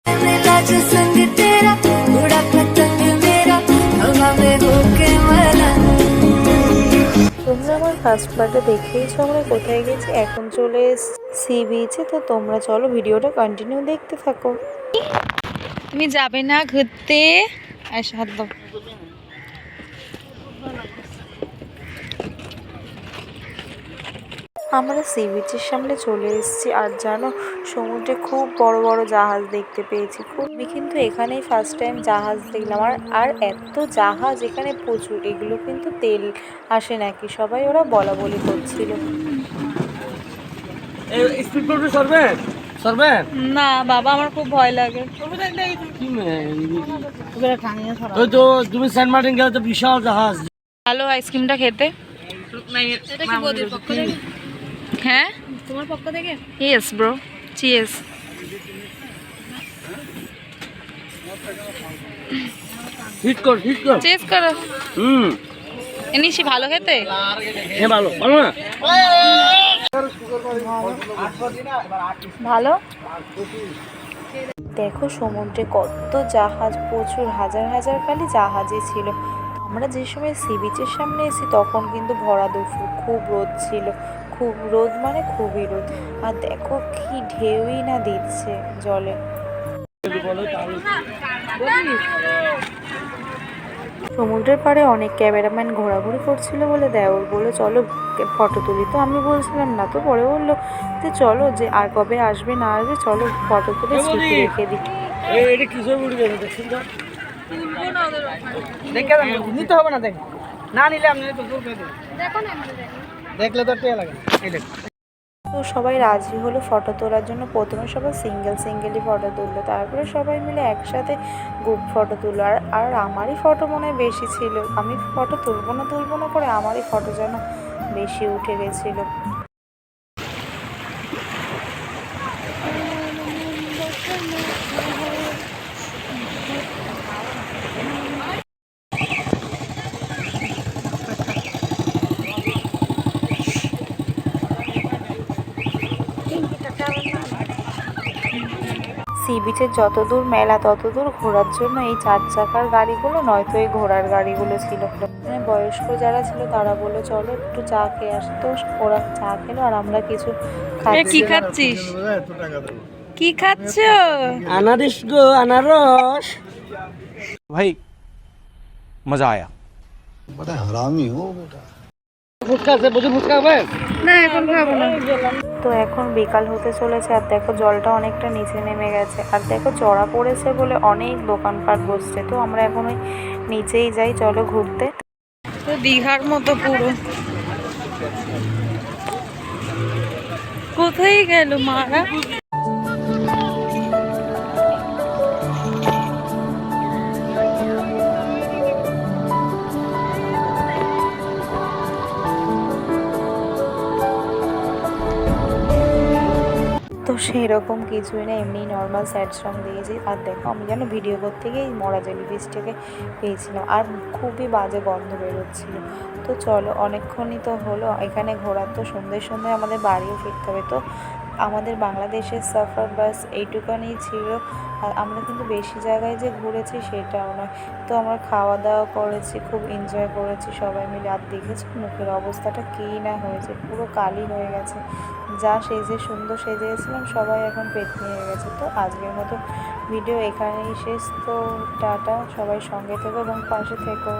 मिला जो संग तेरा उड़ा पतंग मेरा हवा में होके मलन। তোমরা আমার ফার্স্ট পার্টে দেখেইছো আমরা কোথায় গেছি, এখন চলে সি বিচে। তো তোমরা চলো ভিডিওটা কন্টিনিউ দেখতে থাকো। তুমি যাবে না ঘুরতে? আচ্ছা হাত দাও। আমরা সি বিচের সামনে চলে এসেছি, আর জানো সমুদ্রে খুব বড় বড় জাহাজ দেখতে পেয়েছি। আমি কিন্তু এখানেই ফার্স্ট টাইম জাহাজ দেখলাম। আর এত জাহাজ এখানে প্রচুর, এগুলো কিন্তু তেল আসে নাকি, সবাই ওরা বলা বলি করছিল। স্পিড বোটে সরবেন সরবেন না বাবা, আমার খুব ভয় লাগে। ওই তো তুমি সেন্ট মার্টিন গেলে তো বিশাল জাহাজ। ভালো আইসক্রিমটা খেতে। এটা কি বৌদির পক্ষ থেকে? হ্যাঁ তোমার পক্ষ থেকে। Yes bro, cheers. হিট কর হিট কর চিয়ার্স করো। এনিশি ভালো খেতে। হ্যাঁ ভালো ভালো না ভালো। দেখো সমুদ্রে কত জাহাজ, প্রচুর হাজার হাজার খালি জাহাজই ছিল। আমরা যে সময় সি বিচের সামনে এসেছি তখন কিন্তু ভরা দুপুর, খুব রোদ ছিল, খুব রোদ মানে খুবই রোদ। আর দেখো কি ঢেউই না দিচ্ছে জলে। সমুদ্রের পাড়ে অনেক ক্যামেরাম্যান ঘোরাঘুরি করছিল বলে দেওর বলে চলো ফটো তুলি। তো আমি বলছিলাম না, তো পরে বললো যে চলো, যে আর কবে আসবে না আসবে, চলো ফটো তুলে স্মৃতি রেখে দিই। এটা কিসের বুড়ি গেছে দেখছেন তো দেখে নিতে হবে না, দেখ না নিলে আপনি তো জোর করে দেখলে তো টেয়া লাগে। এই দেখ তো সবাই রাজি হলো ফটো তোলার জন্য। প্রথমে সবাই সিঙ্গেলই ফটো তুললো, তারপরে সবাই মিলে একসাথে গ্রুপ ফটো তুললো। আর আমারই ফটো মনে হয় বেশি ছিল, আমি ফটো তুলবো না করে আমারই ফটো যেন বেশি উঠে গেছিলো। সি বিচের যত দূর মেলা তত দূর ঘোরার জন্য এই 4 চাকার গাড়িগুলো, নয়তো এই ঘোড়ার গাড়িগুলো ছিল। মানে বয়স্ক যারা ছিল তারা বললো চলো একটু চা খেয়ে আসি। তো ওরা চা খেলো আর আমরা কিছু কি খাচ্ছিস? কি খাচ্ছ? আনারস গো আনারস। भाई मजा आया। बड़ा हरामी हो बेटा। ফুচকা আছে, বুঝে ফুচকা হবে না এখন খাবো না। তো এখন বিকাল হতে চলেছে, আর দেখো জলটা অনেকটা নিচে নেমে গেছে, আর দেখো চড়া পড়েছে বলে অনেক দোকানপাট বসছে। তো আমরা এখন ওই নিচেই যাই, চলো ঘুরতে। তো দীঘার মতো পুরো। কোথায় গেল মারা? তো সেরকম কিছুই না, এমনি নর্মাল স্যাড সং দিয়েছি। আর দেখো আমি যেন ভিডিও করতে গিয়ে মরা জেলিফিশটাকে পেয়েছিলাম, আর খুবই বাজে গন্ধ বেরোচ্ছিল। তো চলো অনেকক্ষণই তো হলো এখানে ঘোরার, তো সন্ধ্যে আমাদের বাড়িও ফিরতে হবে। তো আমাদের বাংলাদেশের সফর বাস এইটুকানি ছিল। আর আমরা কিন্তু বেশি জায়গায় যে ঘুরেছি সেটাও নয়। তো আমরা খাওয়া দাওয়া করেছি, খুব এনজয় করেছি সবাই মিলে। আর দেখেছি মুখের অবস্থাটা কী না হয়েছে, পুরো কালি হয়ে গেছে। যা সেজে সুন্দর সেজে গেছিলাম সবাই এখন পেটনি হয়ে গেছে। তো আজকের মতো ভিডিও এখানেই শেষ। তো টাটা, সবাই সঙ্গে থেকো এবং পাশে থেকো।